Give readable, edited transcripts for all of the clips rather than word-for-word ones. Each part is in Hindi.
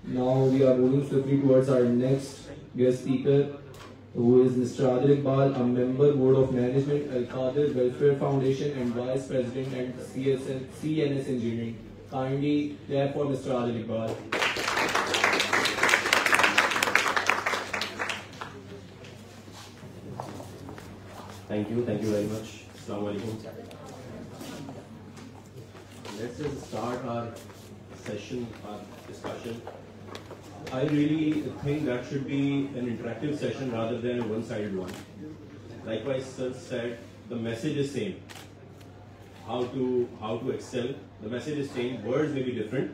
Now we are moving swiftly towards our next guest speaker, who is Mr. Adil Iqbal, a member Board of Management, Al Qadir Welfare Foundation, and Vice President at CNS Engineering. Kindly clap for Mr. Adil Iqbal. Thank you very much. Assalamu alaikum. Let's just start our session, our discussion. I really think that should be an interactive session rather than a one-sided one. Likewise, sir said the message is same. How to excel. The message is same. Words may be different.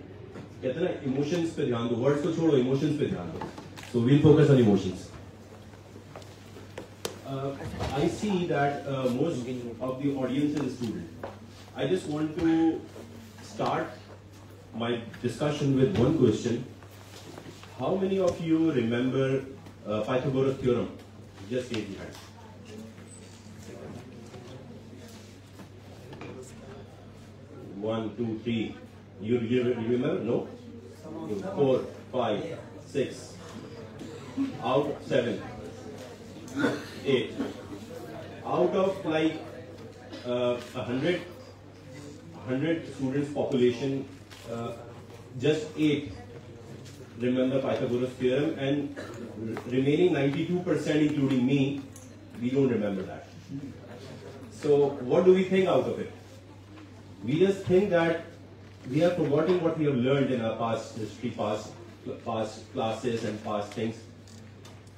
कहते हैं ना emotions पे ध्यान दो. Words को छोड़ो, emotions पे ध्यान दो. So we'll focus on emotions. I see that most of the audience is student. I just want to start my discussion with one question. How many of you remember Pythagoras theorem? Just raise your hand. One, two, three. You remember? No? 4, 5, 6. Out 7. 8. Out of like 100 students population, just 8 remember Pythagoras theorem, and remaining 92%, including me, we don't remember that. So what do we think out of it? We just think that we are forgetting what we have learned in our past history, past classes and past things.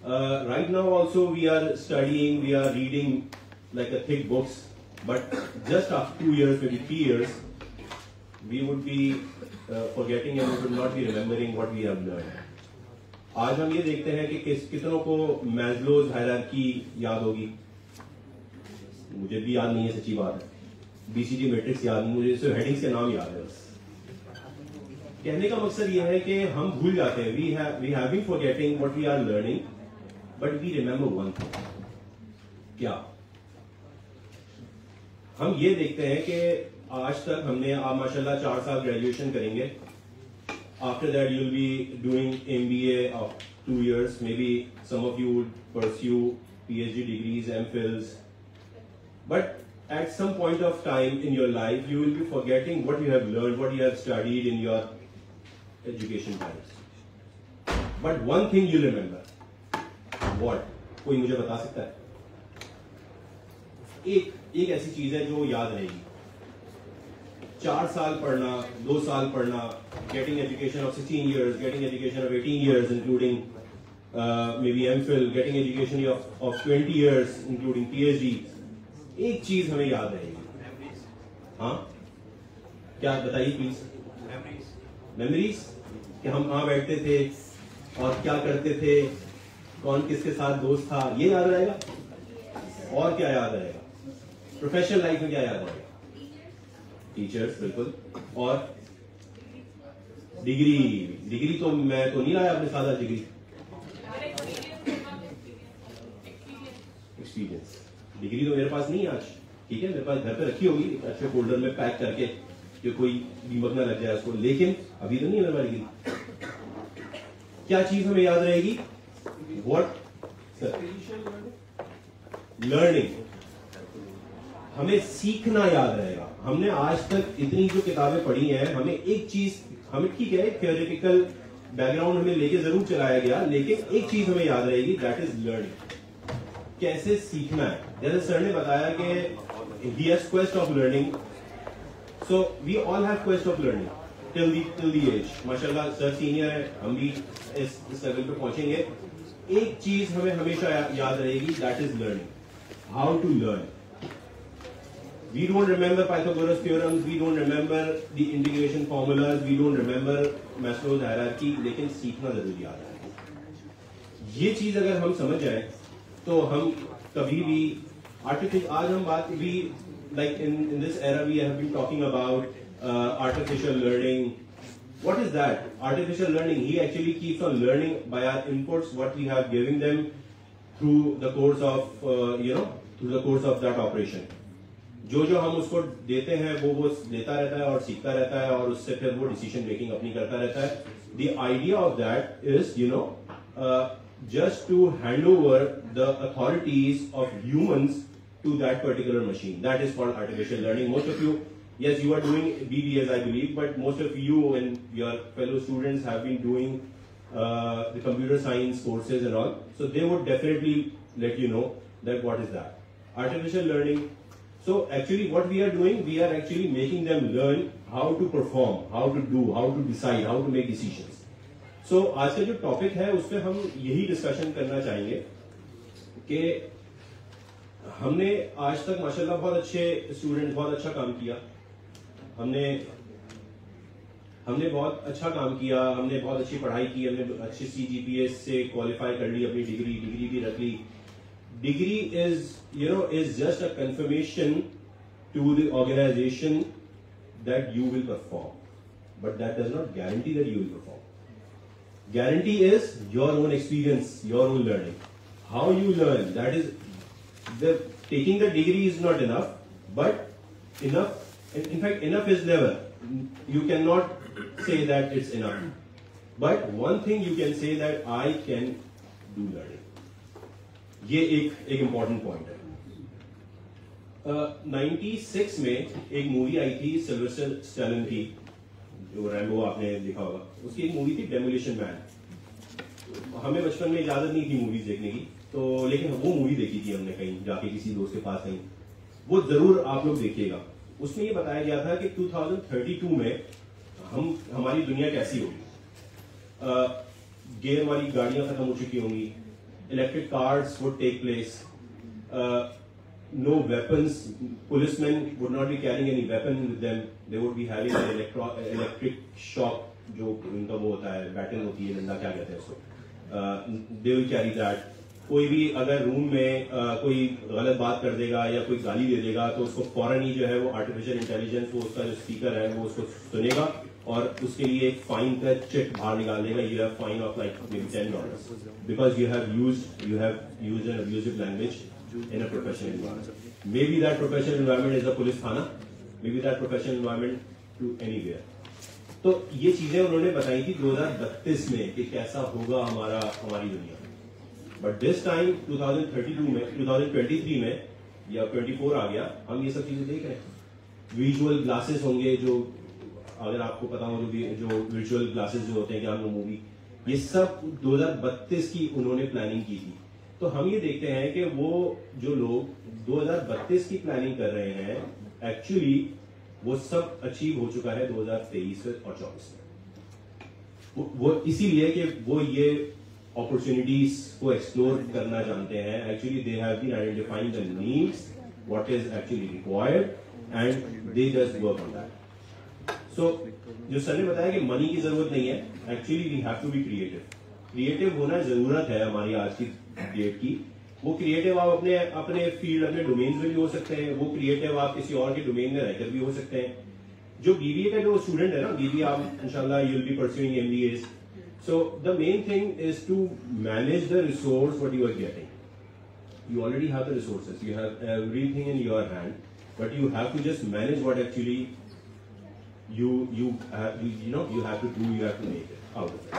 Right now also we are studying, we are reading like a thick books, but just after 2 years, maybe 3 years, we would be forgetting and we would not be remembering what we have learned. आज हम ये देखते हैं कि कितनों को मैस्लोज हायरार्की याद होगी. मुझे भी याद नहीं है, सच्ची बात है. BCG मैट्रिक्स याद नहीं, मुझे सिर्फ हेडिंग्स के नाम याद है बस. कहने का मकसद ये है कि हम भूल जाते हैं. We have been forgetting what we are learning, but we remember one thing. क्या? हम ये देखते हैं कि आज तक हमने आप माशाल्लाह 4 साल ग्रेजुएशन करेंगे. After that you will be doing MBA of 2 years. Maybe some of you would pursue PhD degrees, MPhils. But at some point of time in your life, you will be forgetting what you have learned, what you have studied in your education times. But one thing you remember. What? कोई मुझे बता सकता है? एक ऐसी चीज है जो याद रहेगी. 4 साल पढ़ना, 2 साल पढ़ना, getting education of 16 years, getting education of 18 years, including maybe MPhil, getting education of 20 years, including PhD. एक चीज हमें याद रहेगी. हाँ, क्या बताइए प्लीज. मेमोरीज. कि हम कहाँ बैठते थे और क्या करते थे, कौन किसके साथ दोस्त था, ये याद रहेगा. और क्या याद रहेगा? प्रोफेशनल लाइफ में क्या याद रहेगा? टीचर्स, बिल्कुल. और डिग्री तो मैं तो नहीं लाया अपने साथ डिग्री. एक्सपीरियंस. डिग्री तो मेरे पास नहीं है आज. ठीक है, मेरे पास घर पे रखी होगी अच्छे फोल्डर में पैक करके कि कोई दीमक ना लग जाए उसको, लेकिन अभी तो नहीं है मेरे पास डिग्री. क्या चीज हमें याद रहेगी? व्हाट? लर्निंग. हमें सीखना याद रहेगा. हमने आज तक इतनी जो किताबें पढ़ी हैं, हमें एक चीज, हमें ठीक है थियोरेटिकल बैकग्राउंड हमें लेके जरूर चलाया गया, लेकिन एक चीज हमें याद रहेगी, दैट इज लर्निंग. कैसे सीखना है. जैसे सर ने बताया कि he has quest of learning, so we all have quest of learning till the age. माशाल्लाह सर सीनियर है, हम भी इस लेवल पे पहुंचेंगे. एक चीज हमें हमेशा याद रहेगी, that is learning. How to learn. We don't remember Pythagoras theorems, we don't remember the integration formulas, we don't remember Maslow's hierarchy, लेकिन सीखना जरूर याद है. ये चीज अगर हम समझ जाए तो हम कभी भी आज हम बात भी like in this era we have been talking about artificial learning. What is that? Artificial learning. He actually keeps on learning by our inputs, what we have given them through the course of through the course of that operation. जो हम उसको देते हैं वो लेता रहता है और सीखता रहता है और उससे फिर वो डिसीजन मेकिंग अपनी करता रहता है. The idea of that is, just to hand over the authorities of humans to that particular machine. That is called artificial learning. Most of you, yes, you are doing BBS, I believe, but most of you and your fellow students have been doing the computer science courses and all. So they would definitely let you know that what is that. Artificial learning. So actually what we are doing, we are actually making them learn how to perform, how to do, how to decide, how to make decisions. So आज का जो टॉपिक है उस पर हम यही डिस्कशन करना चाहेंगे कि हमने आज तक माशाल्लाह बहुत अच्छे स्टूडेंट, बहुत अच्छा काम किया, हमने बहुत अच्छा काम किया, हमने बहुत अच्छी पढ़ाई की, हमने अच्छी CGPA से क्वालिफाई कर ली, अपनी डिग्री भी रख ली. Degree is just a confirmation to the organization that you will perform, but that does not guarantee that you will perform. Guarantee is your own experience, your own learning. How you learn, that is, taking the degree is not enough, but enough, in fact, enough is never. You cannot say that it's enough. But one thing you can say that I can do learning. ये एक इम्पॉर्टेंट पॉइंट है. 96 में एक मूवी आई थी सिल्वेस्टर स्टैलोन की, जो रैम्बो आपने देखा होगा. उसकी एक मूवी थी डेमोलिशन मैन. हमें बचपन में इजाजत नहीं थी मूवीज देखने की, तो लेकिन वो मूवी देखी थी हमने कहीं जाके किसी दोस्त के पास कहीं. वो जरूर आप लोग देखिएगा. उसमें ये बताया गया था कि 2032 में हमारी दुनिया कैसी होगी. गियर वाली गाड़ियां खत्म हो चुकी होंगी. Electric cars would take place. No weapons. Policemen would not be carrying any weapon with them. They would be having an electric shock, जो उनका वो होता है, बैटन होती है, डंडा क्या कहते हैं उसको. They will carry that. कोई भी अगर रूम में कोई गलत बात कर देगा या कोई गाली दे देगा तो उसको फौरन ही जो है वो आर्टिफिशियल इंटेलिजेंस, वो उसका जो स्पीकर है वो उसको सुनेगा और उसके लिए एक फाइन का चेक बाहर निकाल देगा. You have fine of like maybe $10 because you have used an abusive language in a professional environment. Maybe that professional environment is a police थाना, maybe that professional environment to anywhere. तो ये चीजें उन्होंने बताई थी 2032 में कि कैसा होगा हमारी दुनिया. बट दिस टाइम 2023 में या 24 आ गया, हम ये सब चीजें देख रहे हैं. विजुअल ग्लासेस होंगे, जो अगर आपको पता हो जो विजुअल ग्लासेस जो होते हैं क्या हम मूवी, ये सब 2032 की उन्होंने प्लानिंग की थी. तो हम ये देखते हैं कि वो जो लोग 2032 की प्लानिंग कर रहे हैं एक्चुअली वो सब अचीव हो चुका है 2023 और 24 में. वो इसीलिए कि वो ये अपॉर्चुनिटीज को एक्सप्लोर करना जानते हैं. Actually they have been identifying the needs, what is actually required, and they just work on that. So जो सर ने बताया कि मनी की जरूरत नहीं है, actually we have to be creative. Creative होना जरूरत है हमारी आज की डेट की. वो क्रिएटिव आप अपने फील्ड, अपने डोमेन में भी हो सकते हैं. वो क्रिएटिव आप किसी और के डोमेन में रहकर भी हो सकते हैं. जो बीबीए का जो स्टूडेंट है ना, बीबीए आप इंशाल्लाह you will be pursuing MBS. So the main thing is to manage the resource what you are getting. You already have the resources, you have everything in your hand, but you have to just manage what actually you have to do, you have to make it out of it.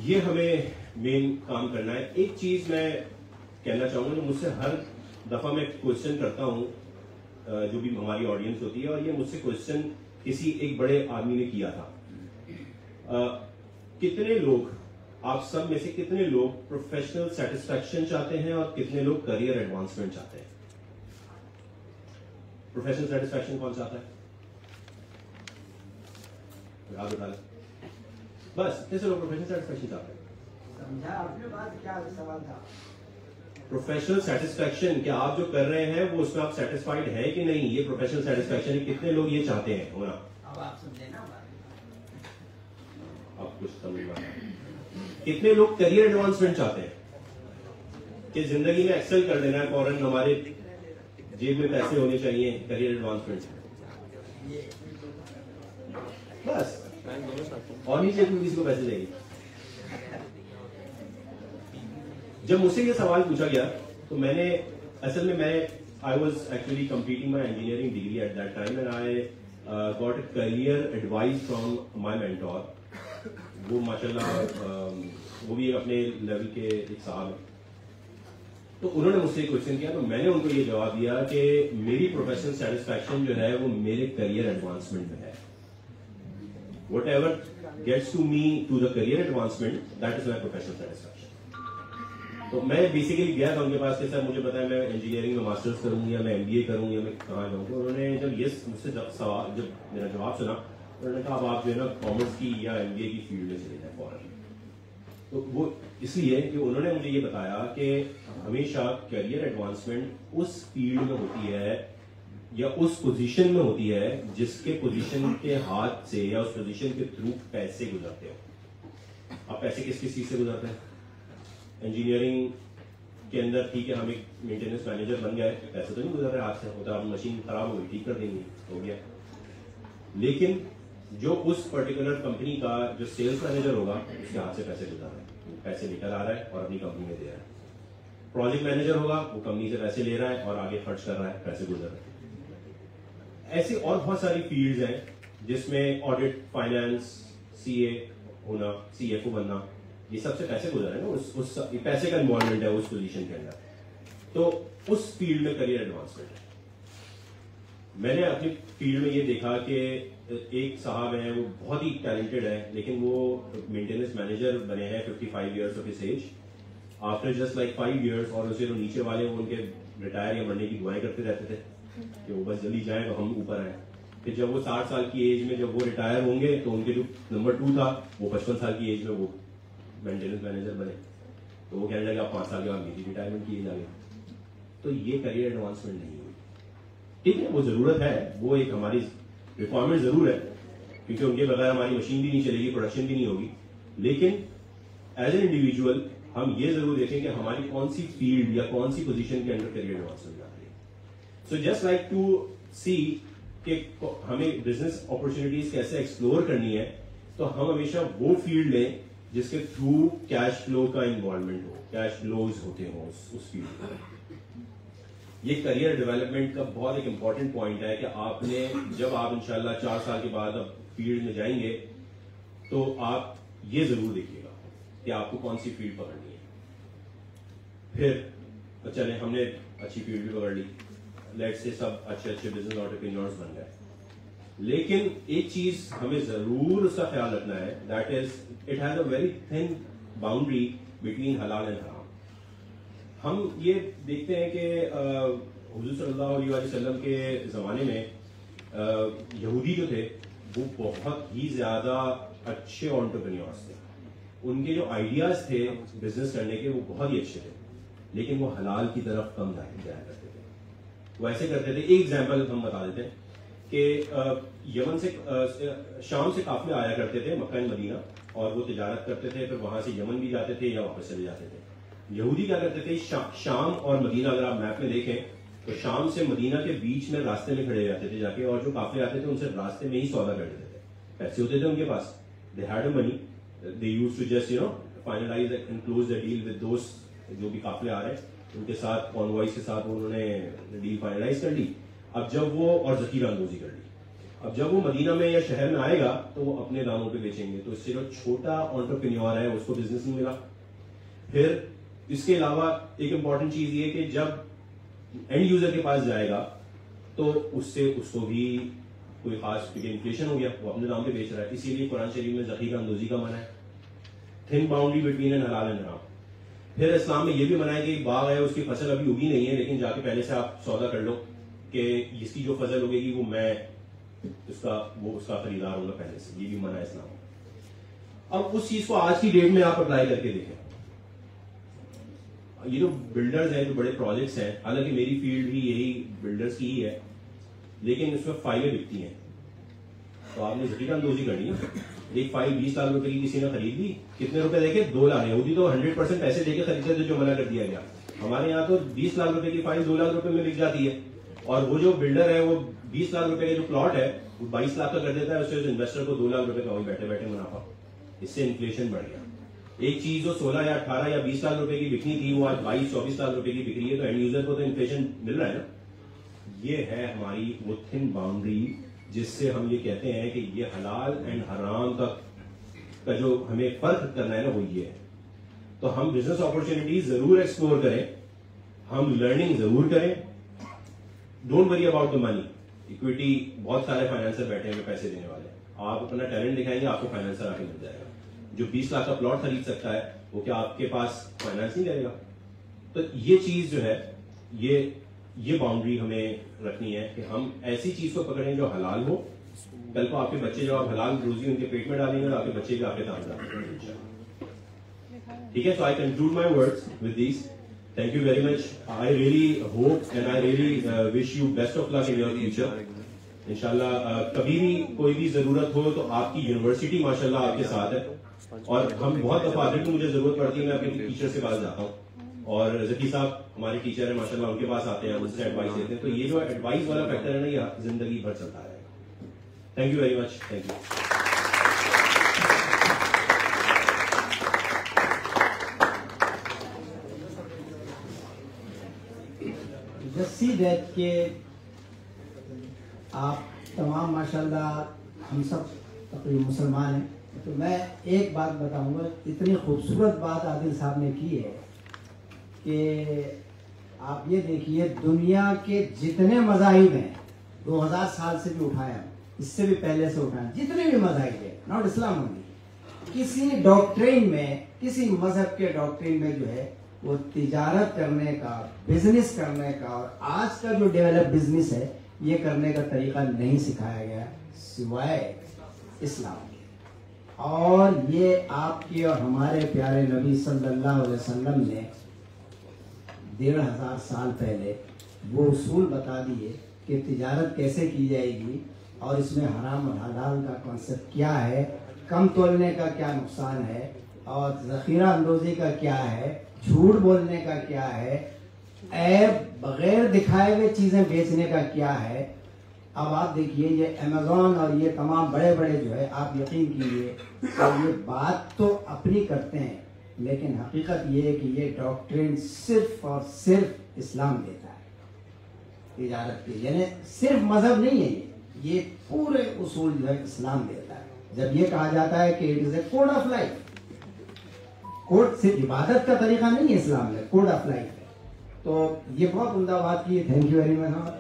ये हमें मेन काम करना है. एक चीज मैं कहना चाहूंगा, जो मुझसे हर दफा मैं क्वेश्चन करता हूँ, जो भी हमारी ऑडियंस होती है, और ये मुझसे क्वेश्चन किसी एक बड़े आदमी ने किया था. कितने लोग, आप सब में से कितने लोग प्रोफेशनल सेटिस्फैक्शन चाहते हैं और कितने लोग करियर एडवांसमेंट चाहते हैं? प्रोफेशनल सेटिस्फैक्शन कौन चाहता है? याद उठा लें. बस कैसे लोग प्रोफेशनल सेटिस्फैक्शन चाहते हैं? समझा आपने बात, क्या सवाल था? प्रोफेशनल सेटिस्फैक्शन, क्या आप जो कर रहे हैं वो उसमें आप सेटिस्फाइड है कि नहीं? ये प्रोफेशनल सेटिस्फैक्शन है, कितने लोग ये चाहते हैं होना? अब आप समझे ना बात. आप कुछ समझ रहे हैं. कितने लोग करियर एडवांसमेंट चाहते हैं कि जिंदगी में एक्सेल कर देना है, फौरन हमारे जेब में पैसे होने चाहिए, करियर एडवांसमेंट. बस और नीचे किसी को पैसे चाहिए. जब मुझसे ये सवाल पूछा गया तो मैंने असल में I was actually completing my engineering degree at that time, and I got a career advice from my mentor. वो माशाल्लाह वो भी अपने लेवल के एक साहब हैं। तो उन्होंने मुझसे क्वेश्चन किया, तो मैंने उनको ये जवाब दिया कि मेरी प्रोफेशनल सेटिस्फैक्शन जो है वो मेरे करियर एडवांसमेंट में है। Whatever gets to me to the career advancement, that is my professional satisfaction. तो मैं बेसिकली गया था उनके पास कि सर मुझे पता है मैं इंजीनियरिंग में मास्टर्स करूंगी या मैं MBA करूंगी या मैं कहाँ जाऊँ। तो उन्होंने जब ये मुझसे सवाल जब मेरा जवाब सुना, उन्होंने कहा अब आप जो है ना कॉमर्स की या MBA की फील्ड में चले जाए फौरन। तो वो इसलिए कि उन्होंने मुझे ये बताया कि हमेशा करियर एडवांसमेंट उस फील्ड में होती है या उस पोजीशन में होती है जिसके पोजीशन के हाथ से या उस पोजीशन के थ्रू पैसे गुजरते हो। अब पैसे किस किस चीज से गुजरते हैं? इंजीनियरिंग के अंदर ठीक है, हम एक मेंटेनेंस मैनेजर बन गए, पैसे तो नहीं गुजर रहे हाथ से, होता है मशीन खराब हो गई ठीक कर देंगे, हो गया। लेकिन जो उस पर्टिकुलर कंपनी का जो सेल्स मैनेजर होगा उसके हाथ से पैसे गुजर रहे हैं, पैसे लेकर आ रहा है और अपनी कंपनी में दे रहा है। प्रोजेक्ट मैनेजर होगा, वो कंपनी से पैसे ले रहा है और आगे खर्च कर रहा है, पैसे गुजर रहे हैं। ऐसी और बहुत सारी फील्ड्स हैं जिसमें ऑडिट, फाइनेंस, CA होना, CFO बनना, ये सबसे पैसे गुजर रहे हैं ना, उस पैसे का इन्वॉल्वमेंट है उस पोजीशन के अंदर। तो उस फील्ड में करियर एडवांसमेंट है। मैंने अपनी फील्ड में ये देखा कि एक साहब हैं, वो बहुत ही टैलेंटेड है, लेकिन वो मेंटेनेंस मैनेजर बने हैं 55 years of his age. After just like 5 years, और उसे जो नीचे वाले वो उनके रिटायर या मरने की दुआएं करते रहते थे कि वो बस जल्दी जाए तो हम ऊपर आए। फिर जब वो 60 साल की एज में जब वो रिटायर होंगे तो उनके जो नंबर 2 था वो 55 साल की एज में वो मेंटेनेंस मैनेजर बने। तो वो कहने लगे आप 5 साल के बाद मेरी रिटायरमेंट की एज आ गई। तो ये करियर एडवांसमेंट नहीं हुई। ठीक है, वो जरूरत है, वो एक हमारी रिक्वायरमेंट जरूर है, क्योंकि उनके बगैर हमारी मशीन भी नहीं चलेगी, प्रोडक्शन भी नहीं होगी। लेकिन एज एन इंडिविजुअल हम ये जरूर देखें कि हमारी कौन सी फील्ड या कौन सी पोजीशन के अंदर करियर एडवांसमेंट आ रही है। सो जस्ट लाइक टू सी कि हमें बिजनेस अपॉर्चुनिटीज कैसे एक्सप्लोर करनी है, तो हम हमेशा वो फील्ड लें जिसके थ्रू कैश फ्लो का इन्वॉल्वमेंट हो, कैश फ्लोज होते हो उस फील्ड में। ये करियर डेवलपमेंट का बहुत एक इंपॉर्टेंट पॉइंट है कि आपने जब आप इंशाल्लाह 4 साल के बाद अब फील्ड में जाएंगे तो आप ये जरूर देखिएगा कि आपको कौन सी फील्ड पकड़नी है। फिर चले हमने अच्छी फील्ड भी पकड़ ली, लेट्स से सब अच्छे अच्छे बिजनेस एंटरप्रेन्योर्स बन गए, लेकिन एक चीज हमें जरूर उसका ख्याल रखना है, that is it has a very thin boundary between हलाल एंड हराम। हम ये देखते हैं कि हुजूर सल्लल्लाहु अलैहि वसल्लम के जमाने में यहूदी जो थे वो बहुत ही ज्यादा अच्छे एंटरप्रेन्योर्स थे। उनके जो आइडियाज थे बिजनेस करने के वो बहुत ही अच्छे थे, लेकिन वो हलाल की तरफ कम जाया करते थे। वो ऐसे करते थे, एक एग्जाम्पल हम बता देते हैं कि यमन से शाम से काफिले आया करते थे मक्का एंड मदीना, और वो तिजारत करते थे, फिर वहां से यमन भी जाते थे या वापस चले जाते थे। यहूदी क्या करते थे, शाम और मदीना अगर आप मैप में देखें तो शाम से मदीना के बीच में रास्ते में खड़े जाते थे जाके, और जो काफिले आते थे उनसे रास्ते में ही सौदा कर देते थे। पैसे होते थे उनके पास, they had money, they used to just finalise and close the deal with दोस्त जो भी काफिले आ रहे हैं उनके साथ, कॉन्वॉइस के साथ उन्होंने डील फाइनलाइज कर ली। अब जब वो और जखीरा अंदोजी कर ली, अब जब वो मदीना में या शहर में आएगा तो वो अपने दामों पे बेचेंगे, तो इससे जो छोटा एंटरप्रेन्योर है उसको बिजनेस नहीं मिला। फिर इसके अलावा एक इंपॉर्टेंट चीज ये कि जब एंड यूजर के पास जाएगा तो उससे उसको भी कोई खास इन्फ्लेशन हो गया, वो अपने दाम पे बेच रहा है। इसीलिए कुरान शरीफ में जखीरा अंदोजी का मना है, थिन बाउंड्री बिटवीन एन हलाल एंड हराम। फिर इस्लाम में यह भी मना है कि एक बाग है उसकी फसल अभी उगी नहीं है, लेकिन जाके पहले से आप सौदा कर लो कि इसकी जो फसल उगेगी वो मैं उसका खरीदार होगा पहले से, ये भी मना है इस्लाम में। अब उस चीज को आज की डेट में आप अप्लाई करके देखें। ये जो बिल्डर्स हैं, जो बड़े प्रोजेक्ट्स हैं, हालांकि मेरी फील्ड भी यही बिल्डर्स की ही है, लेकिन उसमें फाइलें बिकती हैं, तो आपने जखीरा अंदोजी करनी है। एक फाइल 20 लाख रुपए की किसी ने खरीद ली, कितने रुपए देके? 2 लाख। यहूदी तो 100% पैसे देके खरीदते थे जो मना कर दिया गया। हमारे यहाँ तो 20 लाख रुपए की फाइल 2 लाख रुपए में बिक जाती है, और वो जो बिल्डर है वो 20 लाख रुपए का जो प्लॉट है वो 22 लाख का कर देता है, उससे इन्वेस्टर को 2 लाख रुपए का वही बैठे बैठे मुनाफा। इससे इन्फ्लेशन बढ़ गया। एक चीज जो 16 या 18 या 20 लाख रुपए की बिकनी थी वो आज 22-24 लाख रुपए की बिक रही है, तो एंड यूजर को तो इन्फ्लेशन मिल रहा है ना। ये है हमारी वो थिन बाउंड्री जिससे हम ये कहते हैं कि ये हलाल एंड हराम का का जो हमें फर्क करना है ना वो ये है। तो हम बिजनेस अपॉर्चुनिटीज जरूर एक्सप्लोर करें, हम लर्निंग जरूर करें। Don't worry about the money. Equity बहुत सारे फाइनेंसर बैठे हैं पैसे देने वाले, आप अपना टैलेंट दिखाएंगे आपको फाइनेंसर आके मिल जाएगा। जो 20 लाख का प्लॉट खरीद सकता है वो क्या आपके पास फाइनेंस नहीं करेगा? तो ये चीज जो है ये बाउंड्री हमें रखनी है कि हम ऐसी चीज को पकड़ें जो हलाल हो। कल को आपके बच्चे जब आप हलाल रोजी उनके पेट में डालेंगे तो आपके बच्चे भी आपके काम डालेंगे। ठीक है, so I conclude my words with this. Thank you very much. I really hope and I really wish you best of luck in your future. इंशाल्लाह कभी भी कोई भी जरूरत हो तो आपकी यूनिवर्सिटी माशाल्लाह आपके साथ है, और हम बहुत दफा अगर मुझे जरूरत पड़ती है मैं अपने टीचर के पास जाता हूँ, और जकी साहब हमारे टीचर है माशाल्लाह उनके पास आते हैं, उनसे एडवाइस लेते हैं। तो ये जो एडवाइस वाला फैक्टर है ना ये जिंदगी भर चलता रहेगा। Thank you very much. Thank you. Just see that कि आप तमाम माशाल्लाह हम सब तकरीबन मुसलमान हैं, तो मैं एक बात बताऊंगा। इतनी खूबसूरत बात आदिल साहब ने की है कि आप ये देखिए दुनिया के जितने मज़ाहिब हैं 2000 साल से भी उठाया, इससे भी पहले से उठाया, जितने भी मज़ाहिब हैं, नॉट इस्लाम ओनली, किसी डॉक्ट्रिन में, किसी मजहब के डॉक्ट्रिन में जो है वो तिजारत करने का, बिजनेस करने का, और आज का जो डेवलप बिजनेस है ये करने का तरीका नहीं सिखाया गया सिवाय इस्लाम के। और ये आपके और हमारे प्यारे नबी सल्लल्लाहु अलैहि वसल्लम ने 1500 साल पहले वो उसूल बता दिए कि तिजारत कैसे की जाएगी, और इसमें हराम और हलाल का कॉन्सेप्ट क्या है, कम तोलने का क्या नुकसान है, और ज़ख़ीरा अंदोज़ी का क्या है, झूठ बोलने का क्या है, ऐब बगैर दिखाए हुए चीजें बेचने का क्या है। अब आप देखिए ये अमेज़न और ये तमाम बड़े बड़े जो है, आप यकीन कीजिए तो ये बात तो अपनी करते हैं, लेकिन हकीकत ये है कि ये डॉक्ट्रिन सिर्फ और सिर्फ इस्लाम देता है तिजारत की, यानी सिर्फ मजहब नहीं है ये पूरे उसूल जो है इस्लाम देता है। जब ये कहा जाता है कि it is a code of life, code सिर्फ इबादत का तरीका नहीं है इस्लाम में, कोड ऑफ लाइफ है। तो ये बहुत उम्दा बात की है। Thank you very much.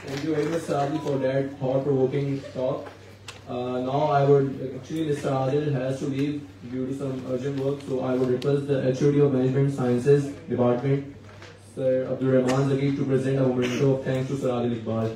Thank you very much, Saadi, for that thought-provoking talk. Now I would actually Mr. Adil has to leave due to some urgent work, so I would request the HOD of Management Sciences Department, Sir Abdul Rahman Zaki, to present a memento of thanks to Sir Adil Iqbal.